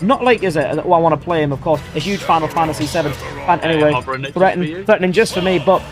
Not like as I want to play him, of course. A huge Final Fantasy VII fan anyway. Threatening just for me, but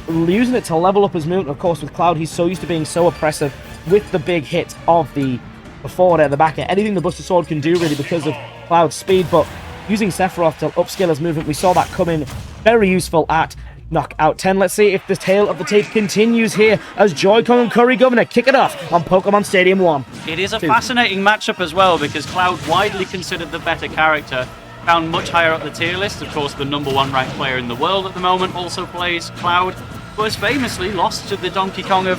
using it to level up his movement, of course, with Cloud, he's so used to being so oppressive with the big hit of the forward air, the back air. Anything the Buster Sword can do, really, because of Cloud's speed, but using Sephiroth to upscale his movement, we saw that come in very useful at Knockout 10. Let's see if the tale of the tape continues here as JoyKong and CurryGovernor kick it off on Pokemon Stadium 1. It is a fascinating matchup as well, because Cloud, widely considered the better character, found much higher up the tier list. Of course, the #1 ranked player in the world at the moment also plays Cloud, who has famously lost to the Donkey Kong of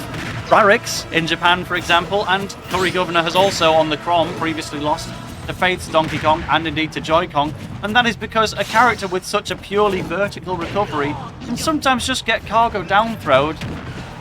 Rarix in Japan, for example, and CurryGovernor has also, on the Crom, previously lost to Faith's Donkey Kong and indeed to JoyKong, and that is because a character with such a purely vertical recovery can sometimes just get cargo down throwed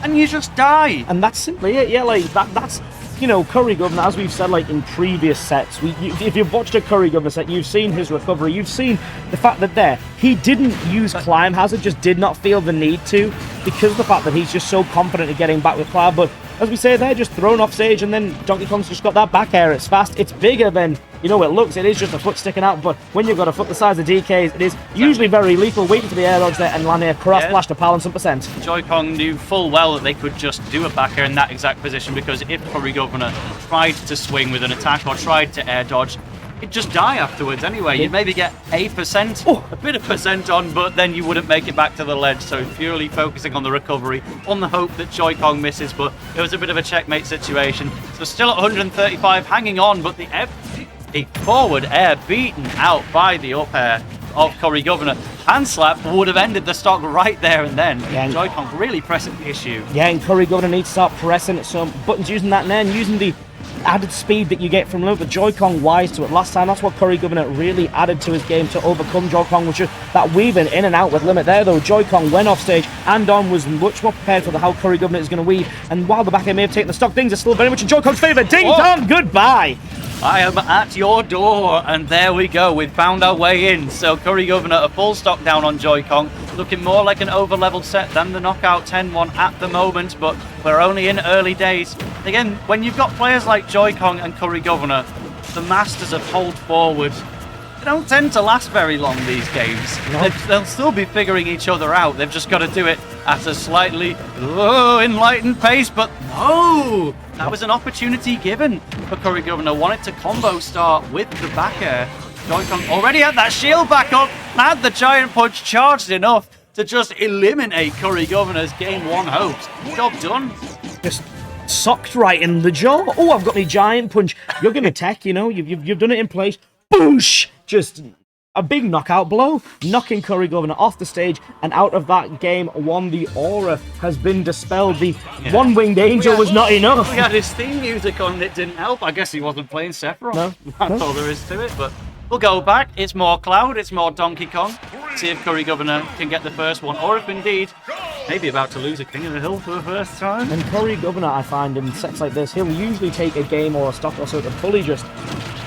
and you just die. And that's simply it, yeah, like that's you know, CurryGovernor, as we've said, like in previous sets, if you've watched a CurryGovernor set, you've seen his recovery, you've seen the fact that he didn't use Climb Hazard, just did not feel the need to, because of the fact that he's just so confident in getting back with Cloud. But as we say, they're just thrown off stage, and then Donkey Kong's just got that back air. It's fast, it's bigger than, you know, it looks. It is just a foot sticking out, but when you've got a foot the size of DK's, it is usually very lethal, waiting for the air dodge there and landing a cross flash to pal and some percent. JoyKong knew full well that they could just do a back air in that exact position, because if CurryGovernor tried to swing with an attack or tried to air dodge, it'd just die afterwards anyway. You'd maybe get a bit of percent on, but then you wouldn't make it back to the ledge. So purely focusing on the recovery, on the hope that JoyKong misses, but it was a bit of a checkmate situation. So still at 135, hanging on, but the forward air beaten out by the up air of CurryGovernor. Hand slap would have ended the stock right there and then. Yeah, JoyKong really pressing the issue. Yeah, and CurryGovernor needs to start pressing some buttons, using that and using the added speed that you get from Luke, but JoyKong wise to it last time. That's what CurryGovernor really added to his game to overcome JoyKong, which is that weaving in and out with limit there, though. JoyKong went off stage and on was much more prepared for how CurryGovernor is going to weave, and while the back end may have taken the stock, things are still very much in JoyKong's favour. Ding dong, goodbye! I am at your door, and there we go. We've found our way in. So CurryGovernor, a full stock down on JoyKong, looking more like an over-leveled set than the Knockout 10 one at the moment, but we're only in early days. Again, when you've got players like JoyKong and CurryGovernor, the masters of hold forward, they don't tend to last very long, these games. No. They'll still be figuring each other out. They've just got to do it at a slightly enlightened pace, but no! That was an opportunity given for CurryGovernor. Wanted to combo start with the back air. JoyKong already had that shield back up, had the giant punch charged enough to just eliminate CurryGovernor's game 1 hopes. Job done. Just socked right in the jaw. Oh, I've got my giant punch. You're going to tech, you know, you've done it in place. Boosh! Just a big knockout blow, knocking CurryGovernor off the stage, and out of that game 1, the aura has been dispelled. The one-winged angel was not enough. We had his theme music on and it didn't help. I guess he wasn't playing Sephiroth. No. That's all there is to it, but we'll go back. It's more Cloud, it's more Donkey Kong. See if CurryGovernor can get the first one, or if indeed, maybe about to lose a King of the Hill for the first time. And CurryGovernor, I find, in sets like this, he'll usually take a game or a stock or so to fully just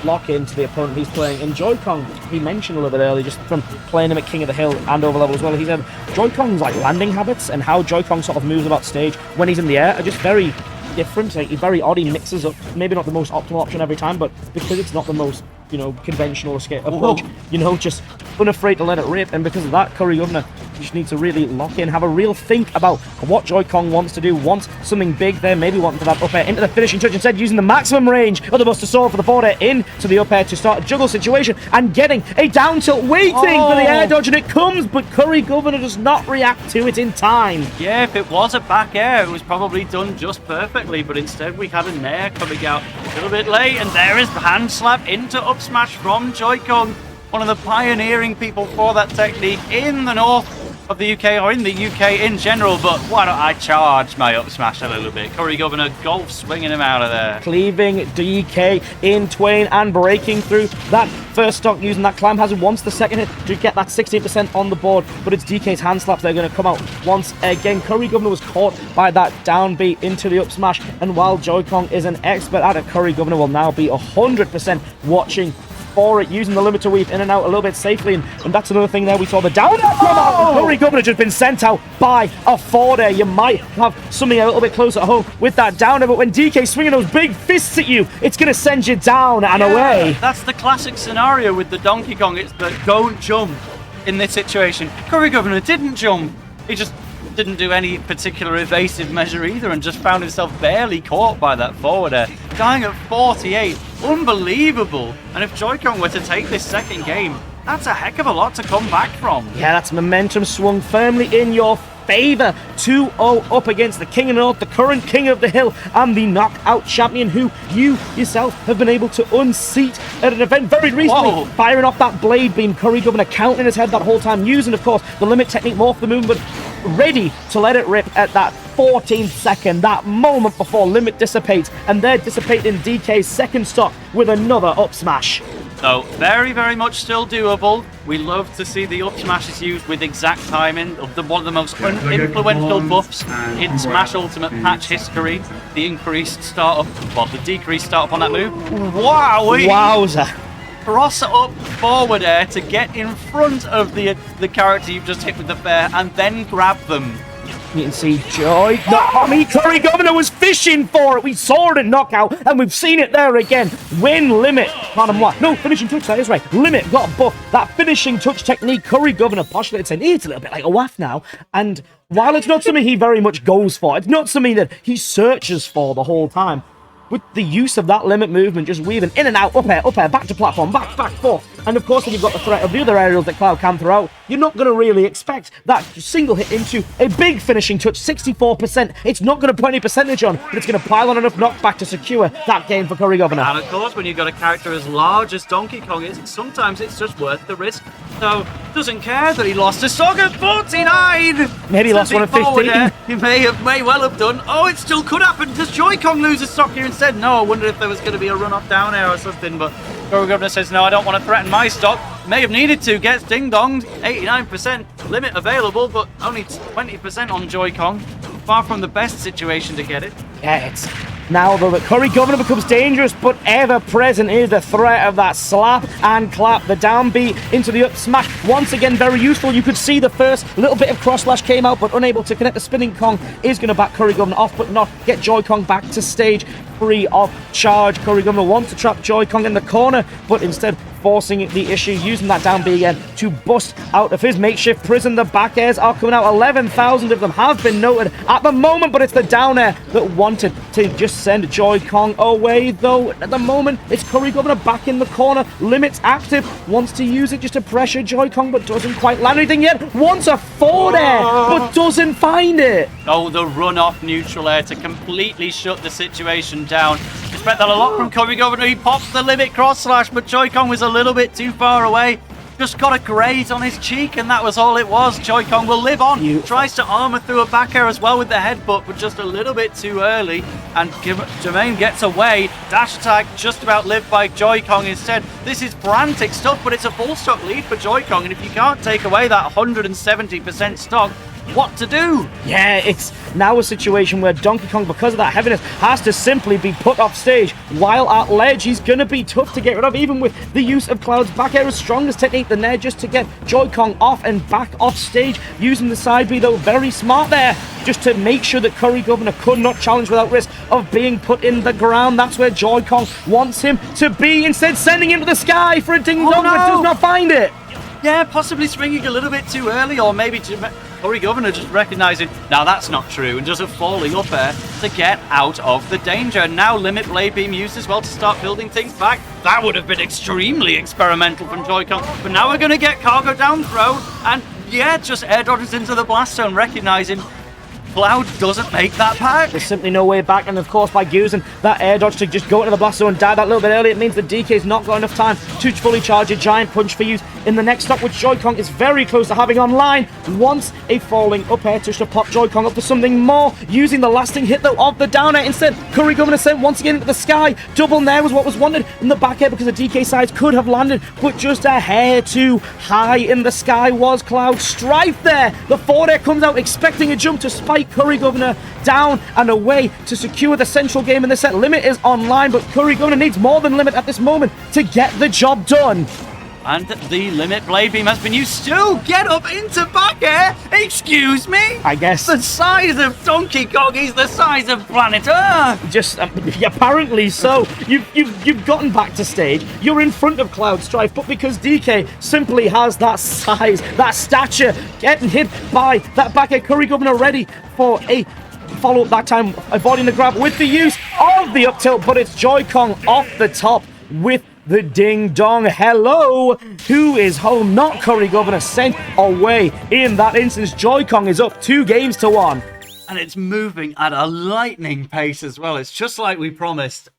lock into the opponent he's playing. And JoyKong, he mentioned a little bit earlier, just from playing him at King of the Hill and over level as well, he said JoyKong's like landing habits and how JoyKong sort of moves about stage when he's in the air are just very different. Like, very odd. He mixes up, maybe not the most optimal option every time, but because it's not the most, you know, conventional escape approach, you know, just unafraid to let it rip. And because of that, CurryGovernor just needs to really lock in, have a real think about what JoyKong wants to do, wants something big there, maybe wanting to that up air into the finishing touch, instead using the maximum range of the Buster Sword for the forward air into the up air to start a juggle situation, and getting a down tilt, waiting for the air dodge, and it comes, but CurryGovernor does not react to it in time. Yeah, if it was a back air, it was probably done just perfectly, but instead we had a nair coming out a little bit late, and there is the hand slap into up smash from JoyKong, one of the pioneering people for that technique in the north of the UK, or in the UK in general. But why don't I charge my up smash a little bit? CurryGovernor golf swinging him out of there, cleaving DK in twain and breaking through that first stock using that climb hazard. Once the second hit to get that 16% on the board, but it's DK's hand slaps they're going to come out once again. CurryGovernor was caught by that downbeat into the up smash, and while JoyKong is an expert at it, CurryGovernor will now be 100% watching for it, using the limit to weave in and out a little bit safely, and that's another thing there. We saw the down air come out. CurryGovernor just been sent out by a forward air. You might have something a little bit closer at home with that down air, but when DK swinging those big fists at you, it's going to send you down and away. That's the classic scenario with the Donkey Kong. It's the don't jump in this situation. CurryGovernor didn't jump. He just didn't do any particular evasive measure either and just found himself barely caught by that forward air. Dying at 48. Unbelievable. And if JoyKong were to take this second game, that's a heck of a lot to come back from. Yeah, that's momentum swung firmly in your favor. 2-0 up against the King of the North, the current King of the Hill, and the knockout champion who you yourself have been able to unseat at an event very recently. Whoa. Firing off that blade beam, CurryGovernor counting in his head that whole time, using, of course, the limit technique more for the movement, ready to let it rip at that 14th second, that moment before limit dissipates, and they're dissipating DK's second stock with another up smash. So, very, very much still doable. We love to see the up smashes used with exact timing. One of the most influential buffs in Smash Ultimate patch history. The increased startup, well, the decreased startup on that move. Wow! Wowza. Cross up forward air to get in front of the character you've just hit with the fair and then grab them. You can see Joy. CurryGovernor was fishing for it. We saw it in Knockout, and we've seen it there again. Win limit. Pardon what? No, finishing touch, that is right. Limit got a buff. That finishing touch technique, CurryGovernor postulated saying it's a little bit like a waff now. And while it's not something he very much goes for, it's not something that he searches for the whole time. With the use of that limit movement, just weaving in and out, up air, back to platform, back, forth. And of course, when you've got the threat of the other aerials that Cloud can throw out, you're not going to really expect that single hit into a big finishing touch, 64%. It's not going to put any percentage on, but it's going to pile on enough knockback to secure that game for CurryGovernor. And of course, when you've got a character as large as Donkey Kong is, sometimes it's just worth the risk. So, doesn't care that he lost a stock at 49! Maybe he lost one at 15. He may well have done. Oh, it still could happen. Does JoyKong lose a stock here instead? No, I wonder if there was going to be a run-off down air or something, but CurryGovernor says, no, I don't want to threaten my stock. May have needed to, gets ding-donged. 89% limit available, but only 20% on JoyKong. Far from the best situation to get it. Yeah, it's now though that CurryGovernor becomes dangerous, but ever present is the threat of that slap and clap. The down B into the up smash. Once again, very useful. You could see the first little bit of cross slash came out, but unable to connect. The spinning Kong is going to back CurryGovernor off, but not get JoyKong back to stage free of charge. CurryGovernor wants to trap JoyKong in the corner, but instead forcing the issue, using that down B again to bust out of his makeshift prison. The back airs are coming out. 11,000 of them have been noted at the moment, but it's the down air that wanted to just send JoyKong away, though. At the moment, it's CurryGovernor back in the corner. Limits active. Wants to use it just to pressure JoyKong, but doesn't quite land anything yet. Wants a forward air, but doesn't find it. Oh, the run-off neutral air to completely shut the situation down. Expect that a lot from CurryGovernor. He pops the limit cross slash, but JoyKong was a little bit too far away. Just got a graze on his cheek, and that was all it was. JoyKong will live on. Tries to armor through a back air as well with the headbutt, but just a little bit too early. And Jermaine gets away. Dash attack just about lived by JoyKong instead. This is frantic stuff, but it's a full stock lead for JoyKong, and if you can't take away that 170% stock, what to do? Yeah, it's now a situation where Donkey Kong, because of that heaviness, has to simply be put off stage. While at ledge, he's going to be tough to get rid of, even with the use of Cloud's back air, as strongest technique than there, just to get JoyKong off and back off stage. Using the side B, though, very smart there, just to make sure that CurryGovernor could not challenge without risk of being put in the ground. That's where JoyKong wants him to be, instead sending him to the sky for a ding-dong, but does not find it. Yeah, possibly swinging a little bit too early, or maybe CurryGovernor just recognizing, now that's not true, and just a falling up air to get out of the danger. Now limit blade beam used as well to start building things back. That would have been extremely experimental from JoyKong, but now we're going to get cargo down throw, and yeah, just air dodges into the blast zone, recognizing Cloud doesn't make that pack. There's simply no way back, and of course by using that air dodge to just go into the blast zone and die that little bit early, it means that DK's not got enough time to fully charge a giant punch for use in the next stock, which JoyKong is very close to having online. Wants a falling up air touch to pop JoyKong up for something more, using the lasting hit though of the down air. Instead, CurryGovernor sent once again into the sky. Double nair was what was wanted in the back air, because the DK sides could have landed, but just a hair too high in the sky was Cloud. Strife there. The forward air comes out expecting a jump to spike take CurryGovernor down and away to secure the central game in the set. Limit is online, but CurryGovernor needs more than Limit at this moment to get the job done. And the Limit Blade Beam has been used. Stu, get up into back air! Excuse me? I guess. The size of Donkey Kong, he's the size of planet Earth! Just, apparently so. You've gotten back to stage. You're in front of Cloud Strife, but because DK simply has that size, that stature, getting hit by that back air, CurryGovernor ready for a follow-up that time, avoiding the grab with the use of the up tilt, but it's JoyKong off the top with the ding dong. Hello, who is home? Not CurryGovernor, sent away in that instance. JoyKong is up 2-1. And it's moving at a lightning pace as well. It's just like we promised.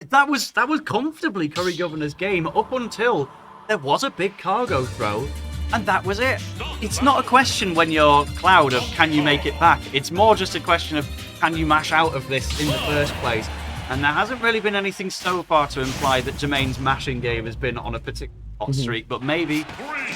That was comfortably CurryGovernor's game up until there was a big cargo throw, and that was it. It's not a question when you're Cloud of can you make it back. It's more just a question of can you mash out of this in the first place. And there hasn't really been anything so far to imply that Jermaine's mashing game has been on a particular hot streak, but maybe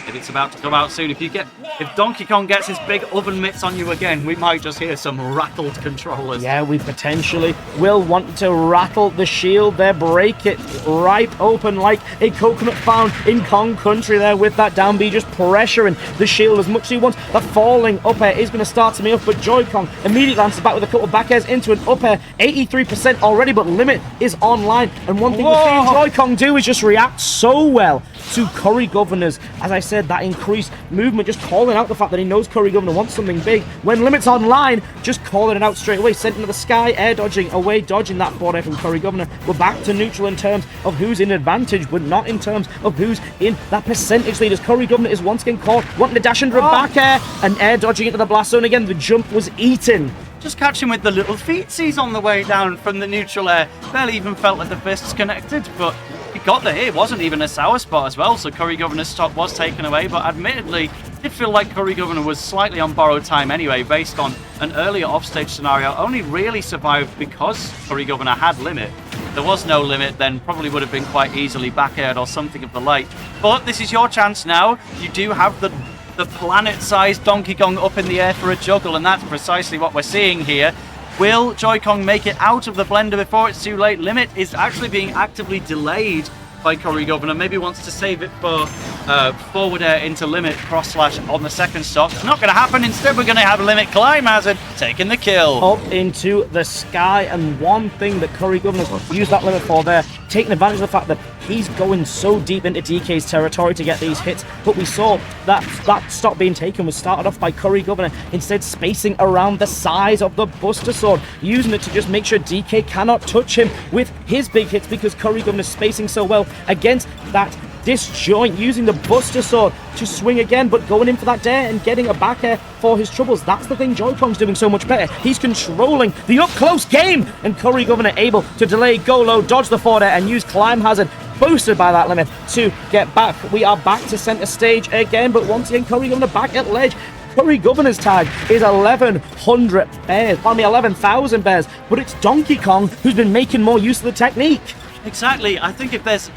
if it's about to come out soon, if Donkey Kong gets his big oven mitts on you again, we might just hear some rattled controllers. Yeah, we potentially will want to rattle the shield there, break it right open like a coconut found in Kong Country there with that down B, just pressuring the shield as much as he wants. The falling up air is going to start to me off, but JoyKong immediately answers back with a couple of back airs into an up air, 83% already, but Limit is online, and one thing we're seeing JoyKong do is just react so well to CurryGovernor's, as I said, that increased movement, just calling out the fact that he knows CurryGovernor wants something big. When Limit's online, just calling it out straight away, sent into the sky, air dodging away, dodging that forward air from CurryGovernor. We're back to neutral in terms of who's in advantage, but not in terms of who's in that percentage lead, as CurryGovernor is once again caught, wanting to dash under a back air, and air dodging into the blast zone again. The jump was eaten. Just catch him with the little feetsies on the way down from the neutral air. Barely even felt like the fists connected, but he got there. It wasn't even a sour spot as well, so CurryGovernor's stop was taken away, but admittedly, it did feel like CurryGovernor was slightly on borrowed time anyway, based on an earlier offstage scenario. Only really survived because CurryGovernor had Limit. If there was no Limit, then probably would have been quite easily back-aired or something of the like. But this is your chance now. You do have the planet-sized Donkey Kong up in the air for a juggle, and that's precisely what we're seeing here. Will JoyKong make it out of the blender before it's too late? Limit is actually being actively delayed by CurryGovernor. Maybe wants to save it for forward air into Limit cross slash on the second stock. It's not going to happen. Instead, we're going to have Limit Climb Hazard taking the kill. Up into the sky, and one thing that CurryGovernor's used that Limit for there, taking advantage of the fact that he's going so deep into DK's territory to get these hits, but we saw that stop being taken was started off by CurryGovernor, instead spacing around the size of the Buster Sword, using it to just make sure DK cannot touch him with his big hits, because CurryGovernor's spacing so well against that disjoint, using the Buster Sword to swing again, but going in for that dare and getting a back air for his troubles. That's the thing JoyKong's doing so much better. He's controlling the up-close game, and CurryGovernor able to delay, go low, dodge the forward air, and use Climb Hazard, boosted by that Limit, to get back. We are back to center stage again, but once again, CurryGovernor back at ledge. CurryGovernor's tag is 1,100 bears, pardon me, 11,000 bears, but it's Donkey Kong who's been making more use of the technique. Exactly. I think if there's,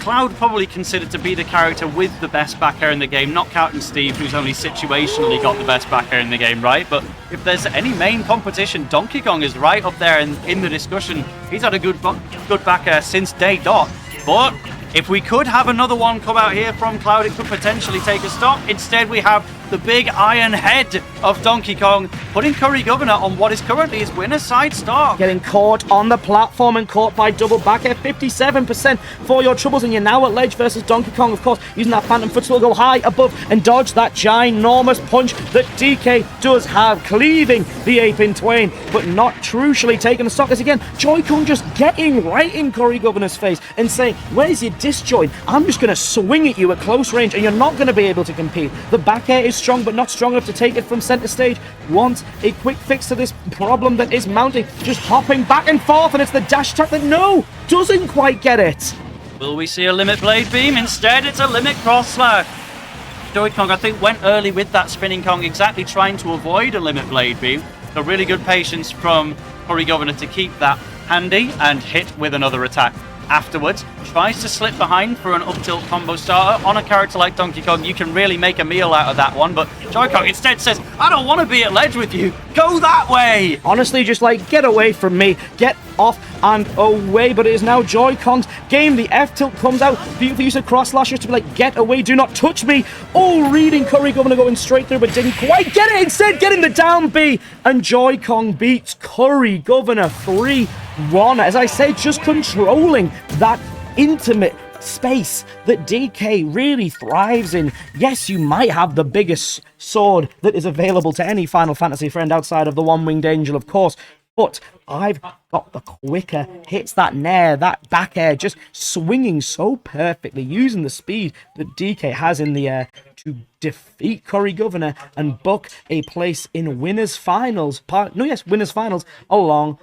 Cloud probably considered to be the character with the best back air in the game, not counting Steve, who's only situationally got the best back air in the game, right? But if there's any main competition, Donkey Kong is right up there in the discussion. He's had a good back air since day dot. But if we could have another one come out here from Cloud, it could potentially take a stop. Instead, we have the big iron head of Donkey Kong, putting CurryGovernor on what is currently his winner side stop. Getting caught on the platform and caught by double back air, 57% for your troubles, and you're now at ledge versus Donkey Kong, of course, using that phantom footstool, go high above and dodge that ginormous punch that DK does have, cleaving the ape in twain, but not crucially taking the stock. As again, JoyKong just getting right in CurryGovernor's face and saying, where's your disjoint? I'm just going to swing at you at close range, and you're not going to be able to compete. The back air is strong, but not strong enough to take it from center stage. Wants a quick fix to this problem that is mounting, just hopping back and forth, and it's the dash attack that doesn't quite get it. Will we see a Limit Blade Beam? Instead, it's a Limit Cross Slash. JoyKong, I think, went early with that spinning Kong, exactly trying to avoid a Limit Blade Beam. So really good patience from CurryGovernor to keep that handy and hit with another attack. afterwards. Tries to slip behind for an up tilt combo starter. On a character like Donkey Kong, you can really make a meal out of that one, but JoyKong instead says, I don't want to be at ledge with you. Go that way! Honestly, just like, get away from me. Get off and away. But it is now JoyKong's game. The F-tilt comes out. Beautiful use of cross slashers to be like, get away, do not touch me. Oh, reading CurryGovernor going straight through, but didn't quite get it. Instead, getting the down B. And JoyKong beats CurryGovernor 3-1. As I say, just controlling that intimate space that DK really thrives in. Yes, you might have the biggest sword that is available to any Final Fantasy friend outside of the One-Winged Angel, of course, but I've got the quicker hits, that nair, that back air, just swinging so perfectly, using the speed that DK has in the air to defeat CurryGovernor and book a place in Winners Finals. Winners Finals along